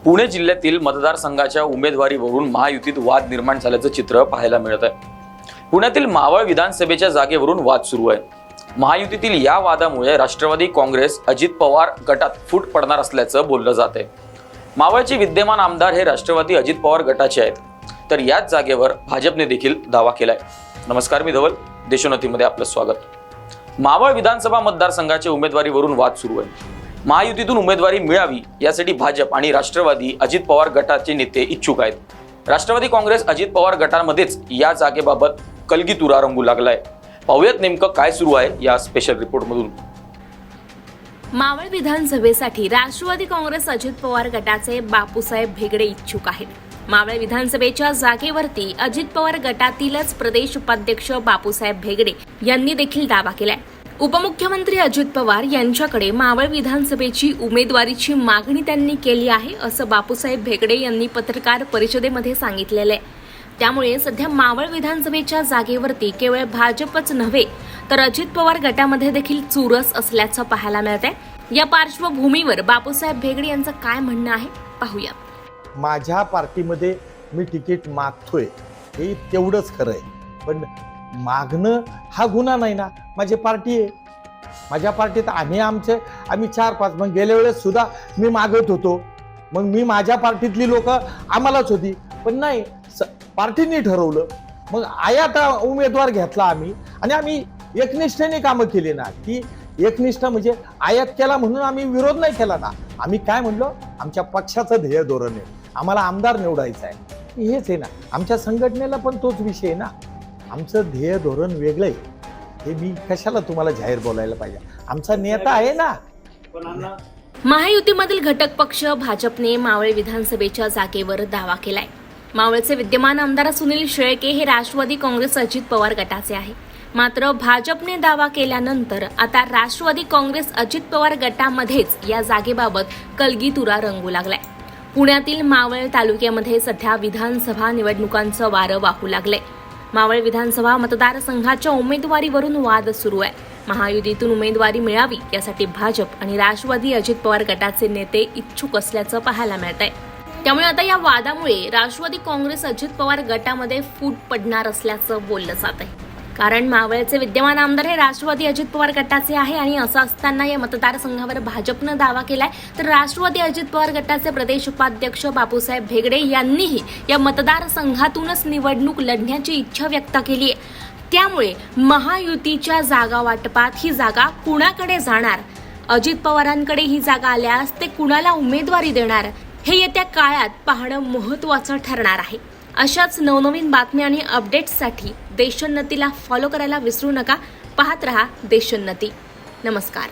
पुणे जिल्ह्यातील मतदारसंघाच्या उमेदवारीवरून महायुतीत वाद निर्माण झाल्याचं चित्र पाहायला मिळत आहे। पुण्यातील मावळ विधानसभेच्या जागेवरून वाद सुरू आहे। महायुतीतील या वादामुळे राष्ट्रवादी काँग्रेस अजित पवार गटात फूट पडणार असल्याचं बोललं जात आहे। मावळचे विद्यमान आमदार हे राष्ट्रवादी अजित पवार गटाचे आहेत, तर याच जागेवर भाजपने देखील दावा केलाय। नमस्कार, मी धवल, देशोन्नतीमध्ये आपलं स्वागत। मावळ विधानसभा मतदारसंघाच्या उमेदवारीवरून वाद सुरू आहे। महायुतीतून उमेदवारी मिळावी यासाठी भाजप आणि राष्ट्रवादी अजित पवार गटाचे नेते इच्छुक आहेत। राष्ट्रवादी काँग्रेस अजित पवार गटांमध्येच या जागेबाबत कलगीतुरा रंगू लागलाय। पाहूयात नेमकं काय सुरू आहे या स्पेशल रिपोर्टमधून। मावळ विधानसभेसाठी राष्ट्रवादी काँग्रेस अजित पवार गटाचे बापूसाहेब भेगडे इच्छुक आहेत। मावळ विधानसभेच्या जागेवरती अजित पवार गटातीलच प्रदेश उपाध्यक्ष बापूसाहेब भेगडे यांनी देखील दावा केलाय। उपमुख्यमंत्री अजित पवार यांच्याकडे मावळ विधानसभेची उमेदवारीची मागणी त्यांनी केली आहे, असं बापूसाहेब भेगडे यांनी पत्रकार परिषदेमध्ये सांगितलेलं आहे। त्यामुळे सध्या मावळ विधानसभेच्या जागेवरती केवळ भाजपच नव्हे तर अजित पवार गटामध्ये देखील चुरस असल्याचं पाहायला मिळत आहे। या पार्श्वभूमीवर बापूसाहेब भेगडे यांचं काय म्हणणं आहे पाहूयात। माझ्या पार्टीमध्ये मी तिकीट मागतोय हे तेवढंच खरं आहे, पण मागणं हा गुन्हा नाही ना। माझी पार्टी आहे, माझ्या पार्टीत आम्ही 4-5 मग गेल्या वेळेस सुद्धा मी मागत होतो, मग मी माझ्या पार्टीतली लोक आम्हालाच होती, पण नाही पार्टीने ठरवलं, मग आयात उमेदवार घेतला आम्ही आणि आम्ही एकनिष्ठेने कामं केली ना। की एकनिष्ठ म्हणजे आयात केला म्हणून आम्ही विरोध नाही केला ना। आम्ही काय म्हणलो, आमच्या पक्षाचं ध्येय धोरण आहे, आम्हाला आमदार निवडायचं आहे, हेच आहे ना। आमच्या संघटनेला पण तोच विषय आहे ना। आमचं ध्येय धोरण वेगळं आहे, हे मी कशाला तुम्हाला जाहीर बोलायला पाहिजे, आमचा नेता आहे ना। महायुतीमधील घटक पक्ष भाजपने मावळ विधानसभेच्या जागेवर दावा केलाय। मावळचे विद्यमान आमदार सुनील शेळके हे राष्ट्रवादी काँग्रेस अजित पवार गटाचे आहे, मात्र भाजपने दावा केल्यानंतर आता राष्ट्रवादी काँग्रेस अजित पवार गटामध्येच या जागेबाबत कलगीतुरा रंगू लागलाय। पुण्यातील मावळ तालुक्यामध्ये सध्या विधानसभा निवडणुकांचं वारं वाहू लागलंय। मावळ विधानसभा मतदारसंघाच्या उमेदवारीवरून वाद सुरू आहे। महायुतीतून उमेदवारी मिळावी यासाठी भाजप आणि राष्ट्रवादी अजित पवार गटाचे नेते इच्छुक असल्याचं पाहायला मिळत आहे। त्यामुळे आता या वादामुळे राष्ट्रवादी काँग्रेस अजित पवार गटामध्ये फूट पडणार असल्याचं बोललं जात आहे, कारण मावळचे विद्यमान आमदार हे राष्ट्रवादी अजित पवार गटाचे आहे आणि असं असताना या मतदारसंघावर भाजपनं दावा केलाय, तर राष्ट्रवादी अजित पवार गटाचे प्रदेश उपाध्यक्ष बापूसाहेब भेगडे यांनीही या मतदारसंघातूनच निवडणूक लढण्याची इच्छा व्यक्त केली आहे। त्यामुळे महायुतीच्या जागा वाटपात ही जागा कुणाकडे जाणार, अजित पवारांकडे ही जागा आल्यास ते कुणाला उमेदवारी देणार, हे येत्या काळात पाहणं महत्त्वाचं ठरणार आहे। अशाच नवनवीन बातम्या आणि अपडेट्ससाठी देशोन्नतीला फॉलो करायला विसरू नका। पाहत रहा देशोन्नती। नमस्कार।